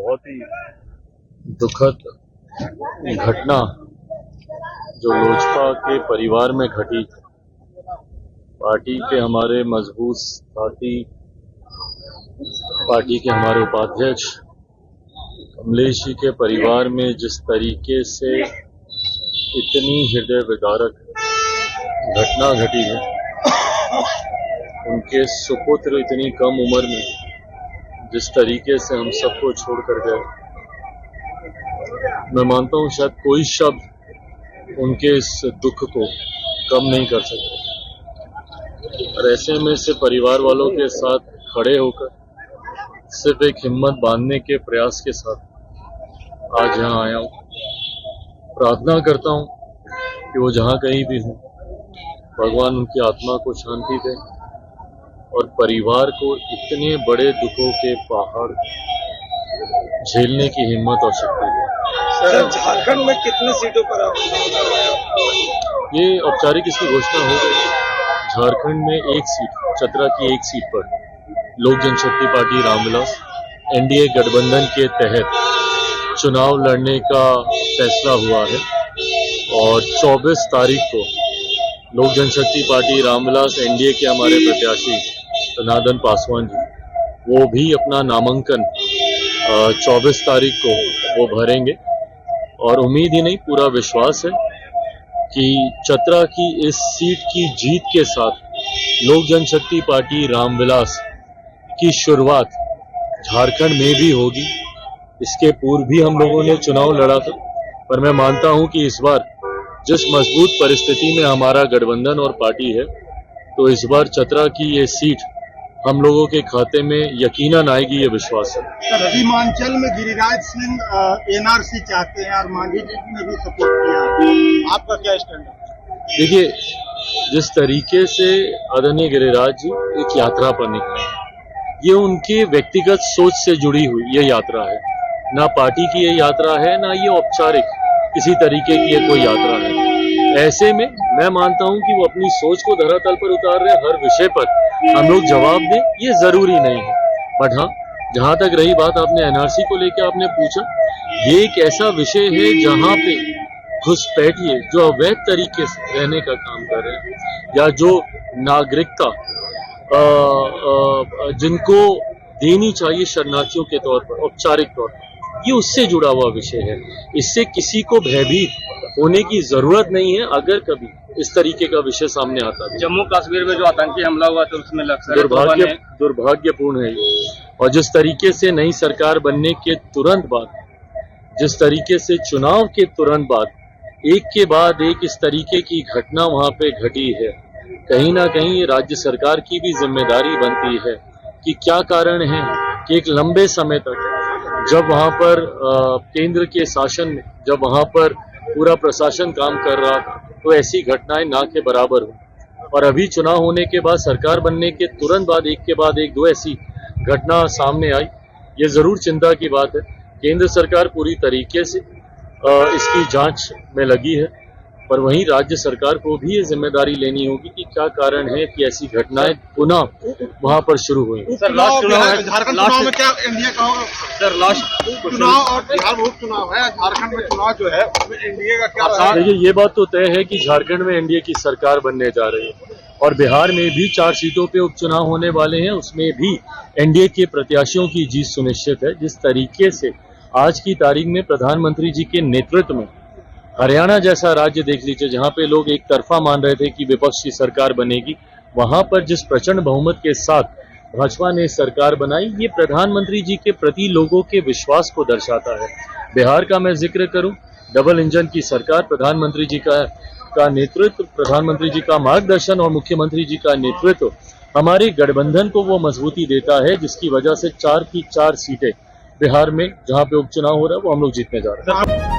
बहुत ही दुखद घटना जो लोजपा के परिवार में घटी। पार्टी के हमारे मजबूत साथी, पार्टी के हमारे उपाध्यक्ष कमलेश जी के परिवार में जिस तरीके से इतनी हृदय विदारक घटना घटी है, उनके सुपुत्र इतनी कम उम्र में जिस तरीके से हम सबको छोड़कर गए, मैं मानता हूं शायद कोई शब्द उनके इस दुख को कम नहीं कर सकते। और ऐसे में से परिवार वालों के साथ खड़े होकर सिर्फ एक हिम्मत बांधने के प्रयास के साथ आज यहाँ आया हूँ। प्रार्थना करता हूँ कि वो जहाँ कहीं भी हों, भगवान उनकी आत्मा को शांति दे और परिवार को इतने बड़े दुखों के पहाड़ झेलने की हिम्मत और शक्ति दे। सर, झारखंड में कितनी सीटों पर आप? ये औपचारिक इसकी घोषणा हो गई। झारखंड में एक सीट, चतरा की एक सीट पर लोक जनशक्ति पार्टी रामविलास एनडीए गठबंधन के तहत चुनाव लड़ने का फैसला हुआ है और 24 तारीख को लोक जनशक्ति पार्टी रामविलास एनडीए के हमारे प्रत्याशी सनातन पासवान जी, वो भी अपना नामांकन 24 तारीख को वो भरेंगे। और उम्मीद ही नहीं, पूरा विश्वास है कि चतरा की इस सीट की जीत के साथ लोक जनशक्ति पार्टी रामविलास की शुरुआत झारखंड में भी होगी। इसके पूर्व भी हम लोगों ने चुनाव लड़ा था, पर मैं मानता हूं कि इस बार जिस मजबूत परिस्थिति में हमारा गठबंधन और पार्टी है, तो इस बार चतरा की ये सीट हम लोगों के खाते में यकीनन आएगी, ये विश्वास है। सर, सीमांचल में गिरिराज सिंह एनआरसी चाहते हैं और मांझी जी ने भी सपोर्ट किया, आपका क्या स्टैंड है? देखिए, जिस तरीके से आदरणीय गिरिराज जी एक यात्रा पर निकले, ये उनके व्यक्तिगत सोच से जुड़ी हुई ये यात्रा है, ना पार्टी की ये यात्रा है, ना ये औपचारिक किसी तरीके की ये कोई यात्रा है। ऐसे में मैं मानता हूं कि वो अपनी सोच को धरातल पर उतार रहे, हर विषय पर हम लोग जवाब दें, ये जरूरी नहीं है। बट हाँ, जहां तक रही बात आपने एनआरसी को लेकर आपने पूछा, ये एक ऐसा विषय है जहां पे घुसपैठिए जो अवैध तरीके से रहने का काम कर रहे हैं या जो नागरिकता जिनको देनी चाहिए शरणार्थियों के तौर पर, औपचारिक तौर पर, ये उससे जुड़ा हुआ विषय है। इससे किसी को भयभीत होने की जरूरत नहीं है अगर कभी इस तरीके का विषय सामने आता है। जम्मू कश्मीर में जो आतंकी हमला हुआ तो उसमें दुर्भाग्यपूर्ण है। और जिस तरीके से नई सरकार बनने के तुरंत बाद, जिस तरीके से चुनाव के तुरंत बाद एक के बाद एक इस तरीके की घटना वहां पे घटी है, कहीं ना कहीं राज्य सरकार की भी जिम्मेदारी बनती है कि क्या कारण है कि एक लंबे समय तक जब वहां पर केंद्र के शासन में, जब वहां पर पूरा प्रशासन काम कर रहा था, तो ऐसी घटनाएं ना के बराबर हो। और अभी चुनाव होने के बाद, सरकार बनने के तुरंत बाद एक के बाद एक दो ऐसी घटना सामने आई, ये जरूर चिंता की बात है। केंद्र सरकार पूरी तरीके से इसकी जांच में लगी है, पर वहीं राज्य सरकार को भी ये जिम्मेदारी लेनी होगी कि क्या कारण है कि ऐसी घटनाएं पुनः वहां पर शुरू हुई। सर, लास्ट चुनाव है झारखंड चुनाव में, क्या एनडीए का होगा? सर, लास्ट चुनाव और बिहार में उपचुनाव है, झारखंड में चुनाव जो है एनडीए का क्या? देखिए, ये बात तो तय है कि झारखंड में एनडीए की सरकार बनने जा रही है और बिहार में भी 4 सीटों पे उपचुनाव होने वाले हैं, उसमें भी एनडीए के प्रत्याशियों की जीत सुनिश्चित है। जिस तरीके से आज की तारीख में प्रधानमंत्री जी के नेतृत्व में हरियाणा जैसा राज्य देख लीजिए, जहां पे लोग एक तरफा मान रहे थे कि विपक्ष की सरकार बनेगी, वहां पर जिस प्रचंड बहुमत के साथ भाजपा ने सरकार बनाई, ये प्रधानमंत्री जी के प्रति लोगों के विश्वास को दर्शाता है। बिहार का मैं जिक्र करूं, डबल इंजन की सरकार, प्रधानमंत्री जी का नेतृत्व, प्रधानमंत्री जी का मार्गदर्शन और मुख्यमंत्री जी का नेतृत्व हमारे गठबंधन को वो मजबूती देता है, जिसकी वजह से 4 की 4 सीटें बिहार में जहां पे उपचुनाव हो रहा है वो हम लोग जीतने जा रहे हैं।